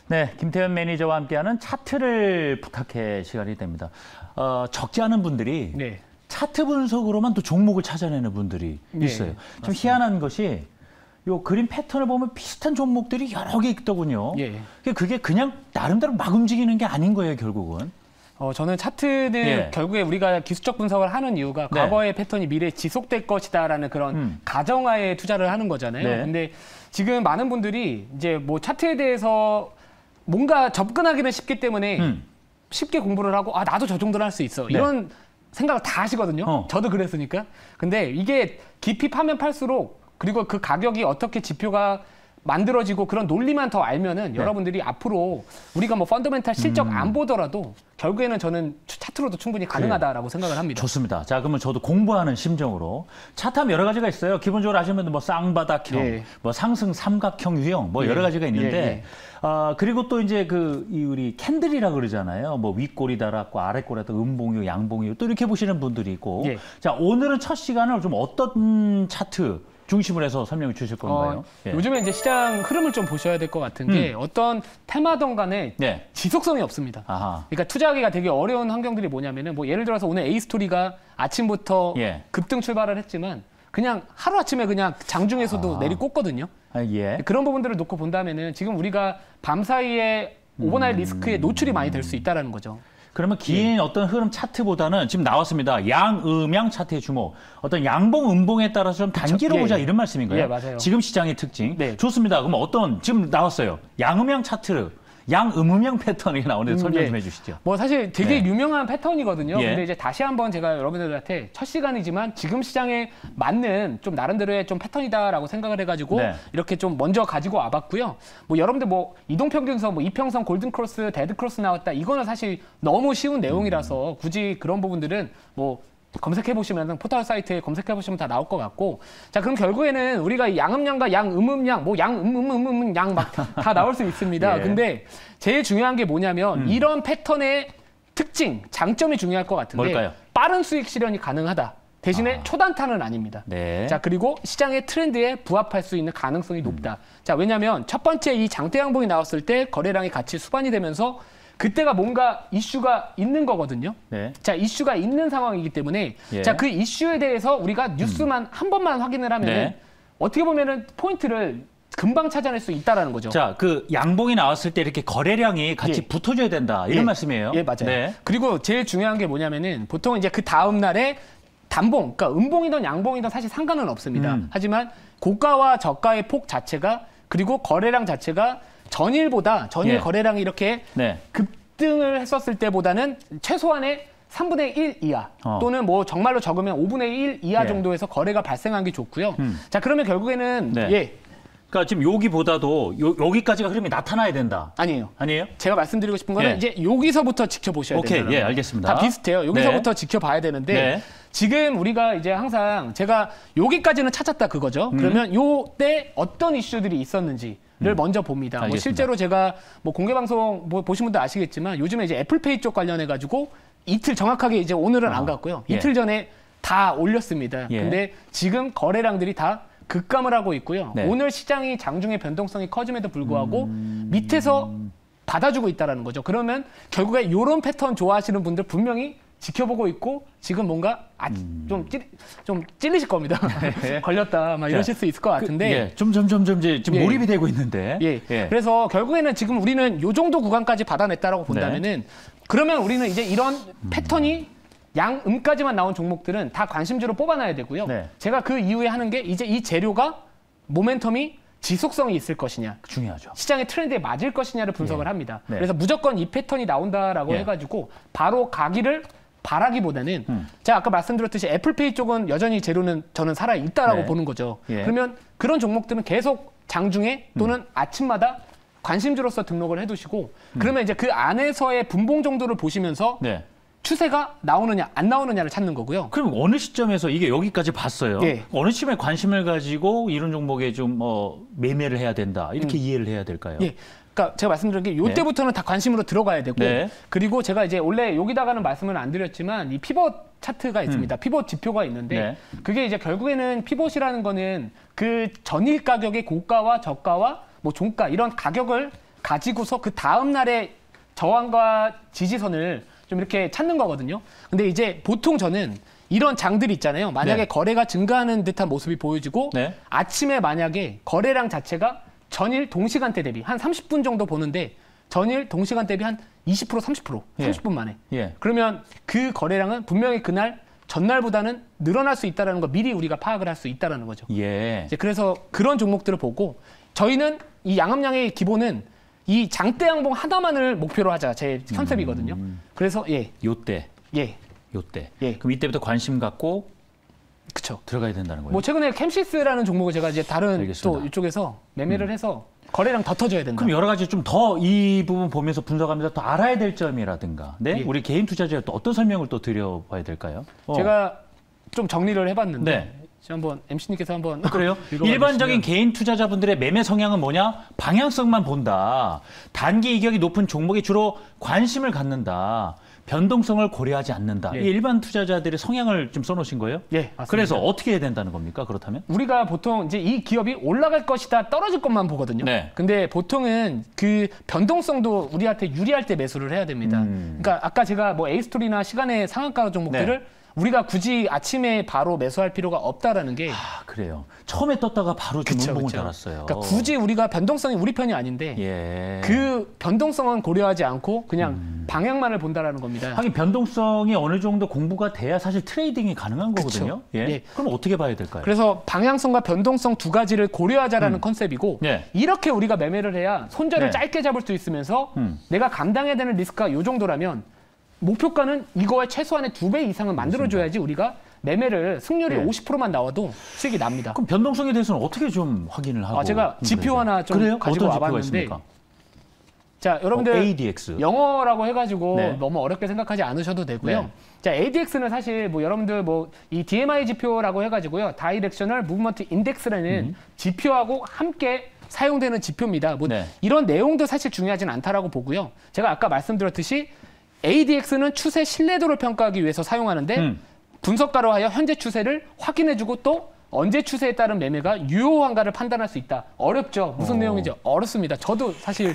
네, 김태현 매니저와 함께하는 차트를 부탁해 시간이 됩니다. 적지 않은 분들이 네. 차트 분석으로만 또 종목을 찾아내는 분들이 있어요. 좀 희한한 것이 요 그림 패턴을 보면 비슷한 종목들이 여러 개 있더군요. 그게 그냥 나름대로 막 움직이는 게 아닌 거예요, 결국은. 저는 차트는 결국에 우리가 기술적 분석을 하는 이유가 과거의 패턴이 미래에 지속될 것이다라는 그런 가정하에 투자를 하는 거잖아요. 근데 지금 많은 분들이 이제 뭐 차트에 대해서 뭔가 접근하기는 쉽기 때문에 쉽게 공부를 하고 나도 저 정도는 할 수 있어. 이런 생각을 다 하시거든요. 저도 그랬으니까. 근데 이게 깊이 파면 팔수록 그리고 그 가격이 어떻게 지표가 만들어지고 그런 논리만 더 알면은 여러분들이 앞으로 우리가 뭐 펀더멘탈 실적 안 보더라도 결국에는 저는 차트로도 충분히 가능하다라고 생각을 합니다. 좋습니다. 자, 그러면 저도 공부하는 심정으로 차트하면 여러 가지가 있어요. 기본적으로 아시면 뭐 쌍바닥형, 뭐 상승 삼각형 유형, 뭐 여러 가지가 있는데 그리고 또 이제 우리 캔들이라 그러잖아요. 뭐 윗꼬리 달았고 아랫꼬리 달았고 음봉이요, 양봉이요. 또 이렇게 보시는 분들이 있고. 자, 오늘은 첫 시간을 좀 어떤 차트 중심으로 해서 설명해 주실 건가요? 요즘에 이제 시장 흐름을 좀 보셔야 될 것 같은 게 어떤 테마든 간에 지속성이 없습니다. 그러니까 투자하기가 되게 어려운 환경들이 뭐냐면은 뭐 예를 들어서 오늘 A스토리가 아침부터 급등 출발을 했지만 그냥 하루아침에 그냥 장중에서도 내리꽂거든요. 그런 부분들을 놓고 본다면은 지금 우리가 밤사이에 오버나잇 리스크에 노출이 많이 될 수 있다는 거죠. 그러면 긴 어떤 흐름 차트보다는 지금 나왔습니다. 양음양 차트의 주목. 어떤 양봉, 음봉에 따라서 좀 단기로 보자 이런 말씀인가요? 맞아요. 지금 시장의 특징. 좋습니다. 그럼 지금 나왔어요. 양음양 차트. 양음음양 패턴이 나오는데 설명 좀 해주시죠. 뭐 사실 되게 유명한 패턴이거든요. 근데 이제 다시 한번 제가 여러분들한테 첫 시간이지만 지금 시장에 맞는 좀 나름대로의 좀 패턴이다라고 생각을 해가지고 이렇게 좀 먼저 가지고 와봤고요. 뭐 여러분들 뭐 이동평균선, 뭐 이평선, 골든크로스, 데드크로스 나왔다. 이거는 사실 너무 쉬운 내용이라서 굳이 그런 부분들은 뭐 검색해보시면 포털 사이트에 검색해보시면 다 나올 것 같고 자 그럼 결국에는 우리가 양음양과 양음음양 뭐 양음음음음 양 막 다 나올 수 있습니다. 근데 제일 중요한 게 뭐냐면 이런 패턴의 특징, 장점이 중요할 것 같은데 뭘까요? 빠른 수익 실현이 가능하다. 대신에 초단타는 아닙니다. 자 그리고 시장의 트렌드에 부합할 수 있는 가능성이 높다. 자 왜냐하면 첫 번째 이 장대 양봉이 나왔을 때 거래량이 같이 수반이 되면서 그때가 뭔가 이슈가 있는 거거든요. 자, 이슈가 있는 상황이기 때문에 자, 그 이슈에 대해서 우리가 뉴스만 한 번만 확인을 하면 어떻게 보면은 포인트를 금방 찾아낼 수 있다라는 거죠. 자, 그 양봉이 나왔을 때 이렇게 거래량이 같이 붙어줘야 된다. 이런 말씀이에요. 맞아요. 그리고 제일 중요한 게 뭐냐면은 보통 이제 그 다음 날에 단봉, 그러니까 음봉이든 양봉이든 사실 상관은 없습니다. 하지만 고가와 저가의 폭 자체가 그리고 거래량 자체가 전일 거래량이 이렇게 급등을 했었을 때보다는 최소한의 3분의 1 이하 또는 뭐 정말로 적으면 5분의 1 이하 정도에서 거래가 발생한 게 좋고요. 자 그러면 결국에는 그러니까 지금 여기보다도 여기까지가 흐름이 나타나야 된다. 아니에요. 아니에요? 제가 말씀드리고 싶은 거는 이제 여기서부터 지켜보셔야 된다. 오케이, 알겠습니다. 다 비슷해요. 여기서부터 지켜봐야 되는데 지금 우리가 이제 항상 제가 여기까지는 찾았다 그거죠. 그러면 요때 어떤 이슈들이 있었는지를 먼저 봅니다. 뭐 실제로 제가 뭐 공개 방송 뭐 보신 분들 아시겠지만 요즘에 이제 애플페이 쪽 관련해 가지고 이틀 정확하게 이제 오늘은 안 갔고요. 이틀 전에 다 올렸습니다. 근데 지금 거래량들이 다 급감을 하고 있고요. 오늘 시장이 장중에 변동성이 커짐에도 불구하고 밑에서 받아주고 있다는 거죠. 그러면 결국에 이런 패턴 좋아하시는 분들 분명히 지켜보고 있고 지금 뭔가 좀 찔리실 겁니다. 걸렸다 막 이러실 수 있을 것 같은데 점점 지금 몰입이 되고 있는데 그래서 결국에는 지금 우리는 요 정도 구간까지 받아냈다라고 본다면은 그러면 우리는 이제 이런 패턴이 양음까지만 나온 종목들은 다 관심주로 뽑아놔야 되고요. 제가 그 이후에 하는 게 이제 이 재료가 모멘텀이 지속성이 있을 것이냐, 중요하죠. 시장의 트렌드에 맞을 것이냐를 분석을 합니다. 그래서 무조건 이 패턴이 나온다라고 해가지고 바로 가기를 바라기보다는 제가 아까 말씀드렸듯이 애플페이 쪽은 여전히 재료는 저는 살아 있다라고 보는 거죠. 그러면 그런 종목들은 계속 장중에 또는 아침마다 관심주로서 등록을 해두시고 그러면 이제 그 안에서의 분봉 정도를 보시면서 추세가 나오느냐 안 나오느냐를 찾는 거고요. 그럼 어느 시점에서 이게 여기까지 봤어요. 어느 시점에 관심을 가지고 이런 종목에 좀 매매를 해야 된다. 이렇게 이해를 해야 될까요? 그러니까 제가 말씀드린 게 이때부터는 다 관심으로 들어가야 되고 그리고 제가 이제 원래 여기다가는 말씀을 안 드렸지만 이 피벗 차트가 있습니다. 피벗 지표가 있는데 그게 이제 결국에는 피벗이라는 거는 그 전일 가격의 고가와 저가와 뭐 종가 이런 가격을 가지고서 그 다음 날의 저항과 지지선을 좀 이렇게 찾는 거거든요. 근데 이제 보통 저는 이런 장들 있잖아요. 만약에 네. 거래가 증가하는 듯한 모습이 보여지고 네. 아침에 만약에 거래량 자체가 전일 동시간대 대비 한 30분 정도 보는데 전일 동시간 대비 한 20%, 30%, 30분 만에. 예. 그러면 그 거래량은 분명히 그날 전날보다는 늘어날 수 있다는 거 미리 우리가 파악을 할 수 있다는 거죠. 예. 이제 그래서 그런 종목들을 보고 저희는 이 양음량의 기본은 이 장대 양봉 하나만을 목표로 하자 제 컨셉이거든요. 그래서 요때. 예. 요때. 예. 그럼 이때부터 관심 갖고 그쵸. 들어가야 된다는 거예요. 뭐 최근에 캠시스라는 종목을 제가 이제 다른 알겠습니다. 또 이쪽에서 매매를 해서 거래량 더 터져야 된다. 그럼 여러 가지 좀 더 이 부분 보면서 분석하면서 또 알아야 될 점이라든가, 네, 예. 우리 개인 투자자에 또 어떤 설명을 또 드려봐야 될까요? 제가 좀 정리를 해봤는데 네. 한번 MC님께서 한번 그래요? 읽어봐 일반적인 주시면. 개인 투자자분들의 매매 성향은 뭐냐? 방향성만 본다. 단기 이격이 높은 종목에 주로 관심을 갖는다. 변동성을 고려하지 않는다. 예. 이 일반 투자자들의 성향을 좀 써놓으신 거예요? 예, 맞습니다. 그래서 어떻게 해야 된다는 겁니까? 그렇다면? 우리가 보통 이제 이 기업이 올라갈 것이다, 떨어질 것만 보거든요. 네. 근데 보통은 그 변동성도 우리한테 유리할 때 매수를 해야 됩니다. 그러니까 아까 제가 뭐 에이스토리나 시간의 상한가 종목들을 우리가 굳이 아침에 바로 매수할 필요가 없다라는 게 아, 그래요. 처음에 떴다가 바로 좀 그쵸, 운봉을 그쵸. 달았어요. 그러니까 굳이 우리가 변동성이 우리 편이 아닌데 예. 그 변동성은 고려하지 않고 그냥 방향만을 본다라는 겁니다. 하긴 변동성이 어느 정도 공부가 돼야 사실 트레이딩이 가능한 거거든요. 예. 예. 그럼 어떻게 봐야 될까요? 그래서 방향성과 변동성 두 가지를 고려하자라는 컨셉이고 예. 이렇게 우리가 매매를 해야 손절을 네. 짧게 잡을 수 있으면서 음. 내가 감당해야 되는 리스크가 이 정도라면 목표가는 이거의 최소한의 2배 이상은 만들어줘야지 우리가 매매를 승률이 예. 50%만 나와도 수익이 납니다. 그럼 변동성에 대해서는 어떻게 좀 확인을 하고? 제가 지표 하나 좀 그래요? 가지고 어떤 지표가 와봤는데 있습니까? 자, 여러분들 ADX. 영어라고 해가지고 네. 너무 어렵게 생각하지 않으셔도 되고요. 네. 자, ADX는 사실 뭐 여러분들 뭐 이 DMI 지표라고 해가지고요, 다이렉셔널 무브먼트 인덱스라는 지표하고 함께 사용되는 지표입니다. 뭐 네. 이런 내용도 사실 중요하진 않다라고 보고요. 제가 아까 말씀드렸듯이 ADX는 추세 신뢰도를 평가하기 위해서 사용하는데 분석가로 하여 현재 추세를 확인해주고 또 언제 추세에 따른 매매가 유효한가를 판단할 수 있다. 어렵죠. 무슨 내용이죠? 어렵습니다. 저도 사실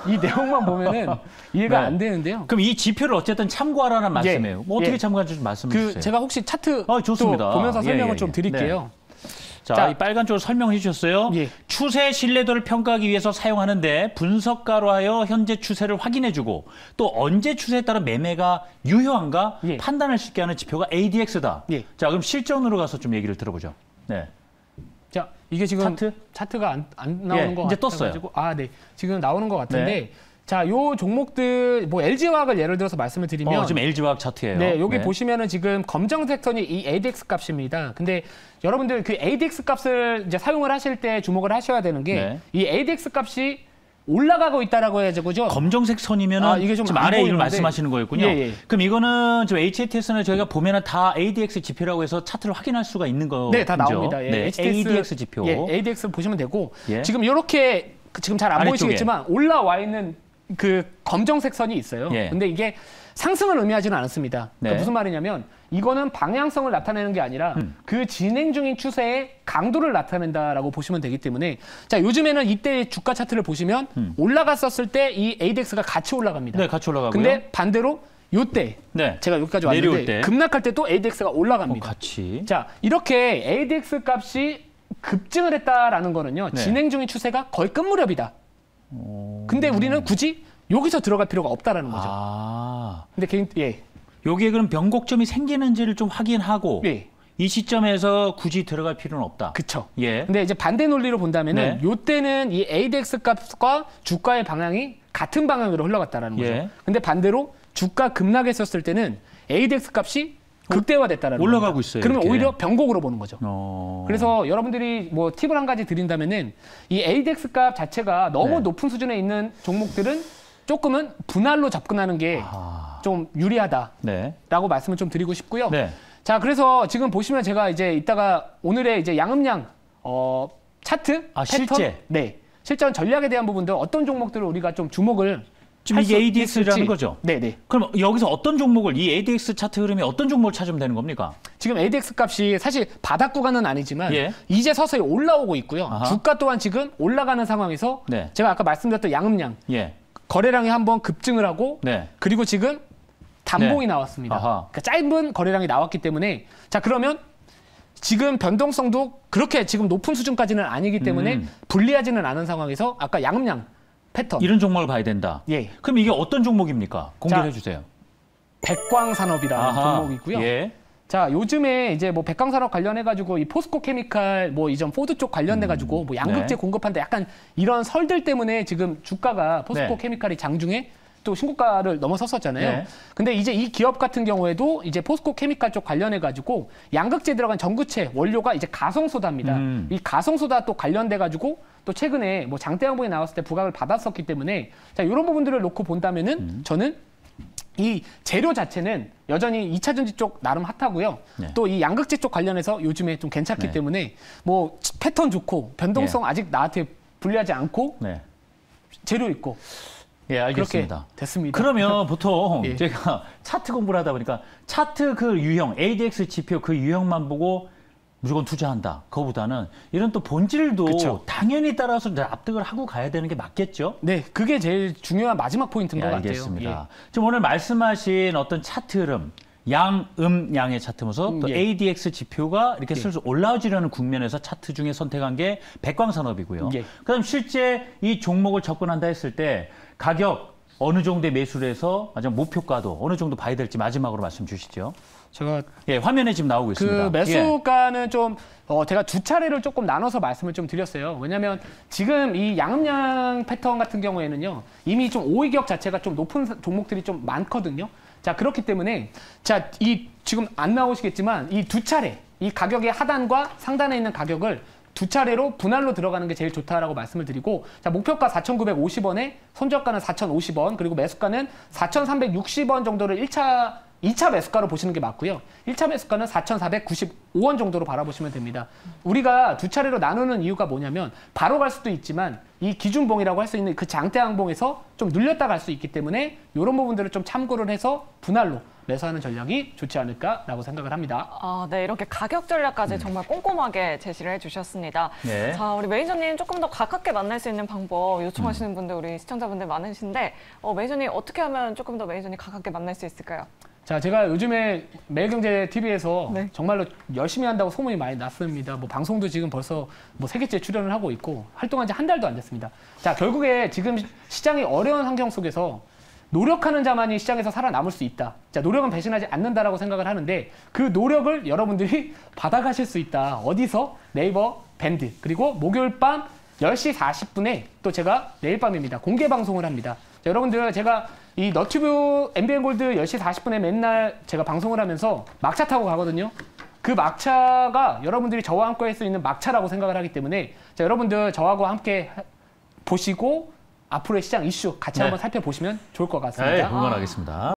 이 내용만 보면은 이해가 네. 안 되는데요. 그럼 이 지표를 어쨌든 참고하라는 말씀이에요. 뭐 어떻게 예. 참고하는지 좀 말씀해 주세요. 그 제가 혹시 차트 좋습니다. 또 보면서 예, 설명을 예, 좀 예. 드릴게요. 자, 자, 이 빨간 쪽으로 설명해 주셨어요. 예. 추세 신뢰도를 평가하기 위해서 사용하는데 분석가로 하여 현재 추세를 확인해주고 또 언제 추세에 따른 매매가 유효한가 예. 판단할 수 있게 하는 지표가 ADX다. 예. 자, 그럼 실전으로 가서 좀 얘기를 들어보죠. 네. 자, 이게 지금 차트가 안 나오는 예, 것 이제 같아가지고 네. 지금 나오는 것 같은데 네. 자, 요 종목들 뭐 LG화학을 예를 들어서 말씀을 드리면 지금 LG화학 차트예요. 네, 여기 보시면은 지금 검정색 선이 이 ADX 값입니다. 근데 여러분들 그 ADX 값을 이제 사용을 하실 때 주목을 하셔야 되는 게 이 ADX 값이 올라가고 있다라고 해야죠. 검정색 선이면은 이게 좀 지금 안 아래 이걸 보이는데. 말씀하시는 거였군요. 예. 그럼 이거는 지금 HATS는 저희가 보면은 다 ADX 지표라고 해서 차트를 확인할 수가 있는 거죠. 네, 다 나옵니다. 예, 네, ADX 지표. 예, ADX 보시면 되고 예. 지금 이렇게 지금 잘 안 아래쪽에. 보이시겠지만 올라와 있는 그 검정색 선이 있어요. 예. 근데 이게 상승을 의미하지는 않습니다. 그러니까 네. 무슨 말이냐면 이거는 방향성을 나타내는 게 아니라 그 진행 중인 추세의 강도를 나타낸다라고 보시면 되기 때문에 자, 요즘에는 이때 주가 차트를 보시면 올라갔었을 때 이 ADX가 같이 올라갑니다. 네, 같이 올라가고요. 근데 반대로 요때 네. 제가 여기까지 내려올 왔는데 때. 급락할 때 또 ADX가 올라갑니다. 같이. 자, 이렇게 ADX 값이 급증을 했다라는 거는요. 네. 진행 중인 추세가 거의 끝무렵이다. 근데 우리는 굳이 여기서 들어갈 필요가 없다라는 거죠. 근데 여기에 그럼 변곡점이 생기는지를 좀 확인하고 예. 이 시점에서 굳이 들어갈 필요는 없다. 그쵸. 예. 근데 이제 반대 논리로 본다면은 네. 요때는 이 ADX 값과 주가의 방향이 같은 방향으로 흘러갔다라는 거죠. 예. 근데 반대로 주가 급락했었을 때는 ADX 값이 극대화됐다라는 올라가고 겁니다. 있어요, 그러면 이렇게. 오히려 변곡으로 보는 거죠. 어... 그래서 여러분들이 뭐 팁을 한 가지 드린다면은 이 ADX 값 자체가 너무 네. 높은 수준에 있는 종목들은 조금은 분할로 접근하는 게 좀 유리하다라고 네. 말씀을 좀 드리고 싶고요. 네. 자, 그래서 지금 보시면 제가 이제 이따가 오늘의 이제 양음량 차트 패턴, 실제. 네, 실전 전략에 대한 부분들 어떤 종목들을 우리가 좀 주목을 지금 이게 ADX라는 거죠? 네, 네. 그럼 여기서 어떤 종목을 이 ADX 차트 흐름이 어떤 종목을 찾으면 되는 겁니까? 지금 ADX 값이 사실 바닥 구간은 아니지만 예. 이제 서서히 올라오고 있고요. 아하. 주가 또한 지금 올라가는 상황에서 네. 제가 아까 말씀드렸던 양음량 예. 거래량이 한번 급증을 하고 네. 그리고 지금 단봉이 네. 나왔습니다. 아하. 그러니까 짧은 거래량이 나왔기 때문에 자 그러면 지금 변동성도 그렇게 지금 높은 수준까지는 아니기 때문에 불리하지는 않은 상황에서 아까 양음량 패턴 이런 종목을 봐야 된다. 예. 그럼 이게 어떤 종목입니까? 공개해 주세요. 백광산업이라는 종목이고요. 예. 자, 요즘에 이제 뭐 백광산업 관련해가지고 이 포스코 케미칼 뭐 이전 포드 쪽 관련돼가지고 뭐 양극재 네. 공급한다 약간 이런 설들 때문에 지금 주가가 포스코 네. 케미칼이 장중에 또 신고가를 넘어섰었잖아요. 네. 근데 이제 이 기업 같은 경우에도 이제 포스코 케미칼 쪽 관련해가지고 양극재 들어간 전구체 원료가 이제 가성소다입니다. 이 가성소다 또 관련돼가지고 또 최근에 뭐 장대 양봉이 나왔을 때 부각을 받았었기 때문에 자, 이런 부분들을 놓고 본다면은 저는 이 재료 자체는 여전히 2차 전지 쪽 나름 핫하고요. 네. 또 이 양극재 쪽 관련해서 요즘에 좀 괜찮기 네. 때문에 뭐 패턴 좋고 변동성 아직 나한테 불리하지 않고 네. 재료 있고 예, 그렇게 알겠습니다. 됐습니다. 그러면 보통 예. 제가 차트 공부를 하다 보니까 차트 그 유형, ADX 지표 그 유형만 보고 무조건 투자한다. 그거보다는 이런 또 본질도 그쵸. 당연히 따라서 납득을 하고 가야 되는 게 맞겠죠? 네, 그게 제일 중요한 마지막 포인트인 것 같아요. 알겠습니다. 지금 오늘 말씀하신 어떤 차트 흐름, 양의 차트 모습, 또 예. ADX 지표가 이렇게 예. 슬슬 올라오지려는 국면에서 차트 중에 선택한 게 백광산업이고요. 예. 그다음 실제 이 종목을 접근한다 했을 때 가격 어느 정도의 매수를 해서 마지막 목표가도 어느 정도 봐야 될지 마지막으로 말씀 주시죠. 제가 예, 화면에 지금 나오고 있습니다. 그 매수가는 좀 제가 두 차례를 조금 나눠서 말씀을 좀 드렸어요. 왜냐하면 지금 이 양음량 패턴 같은 경우에는요 이미 좀 오의격 자체가 좀 높은 종목들이 좀 많거든요. 자 그렇기 때문에 자 이 지금 안 나오시겠지만 이 두 차례 이 가격의 하단과 상단에 있는 가격을 두 차례로 분할로 들어가는 게 제일 좋다라고 말씀을 드리고 자 목표가 4,950원에 손절가는 4,050원 그리고 매수가는 4,360원 정도를 2차 매수가로 보시는 게 맞고요. 1차 매수가는 4,495원 정도로 바라보시면 됩니다. 우리가 두 차례로 나누는 이유가 뭐냐면 바로 갈 수도 있지만 이 기준봉이라고 할 수 있는 그 장대 항봉에서 좀 눌렸다 갈 수 있기 때문에 이런 부분들을 좀 참고를 해서 분할로 매수하는 전략이 좋지 않을까라고 생각을 합니다. 아, 네, 이렇게 가격 전략까지 정말 꼼꼼하게 제시를 해주셨습니다. 네. 자, 우리 매니저님 조금 더 가깝게 만날 수 있는 방법 요청하시는 분들 우리 시청자분들 많으신데 매니저님 어떻게 하면 조금 더 매니저님 가깝게 만날 수 있을까요? 자, 제가 요즘에 매일경제TV에서 네. 정말로 열심히 한다고 소문이 많이 났습니다. 뭐 방송도 지금 벌써 뭐 3개째 출연을 하고 있고 활동한 지 한 달도 안 됐습니다. 자, 결국에 지금 시장이 어려운 환경 속에서 노력하는 자만이 시장에서 살아남을 수 있다. 자, 노력은 배신하지 않는다라고 생각을 하는데 그 노력을 여러분들이 받아가실 수 있다. 어디서? 네이버 밴드. 그리고 목요일 밤 10시 40분에 또 제가 내일 밤입니다. 공개 방송을 합니다. 자, 여러분들 제가 이 너튜브 MBN골드 10시 40분에 맨날 제가 방송을 하면서 막차 타고 가거든요. 그 막차가 여러분들이 저와 함께 할 수 있는 막차라고 생각을 하기 때문에 자, 여러분들 저하고 함께 보시고 앞으로의 시장 이슈 같이 네. 한번 살펴보시면 좋을 것 같습니다. 네, 응원하겠습니다.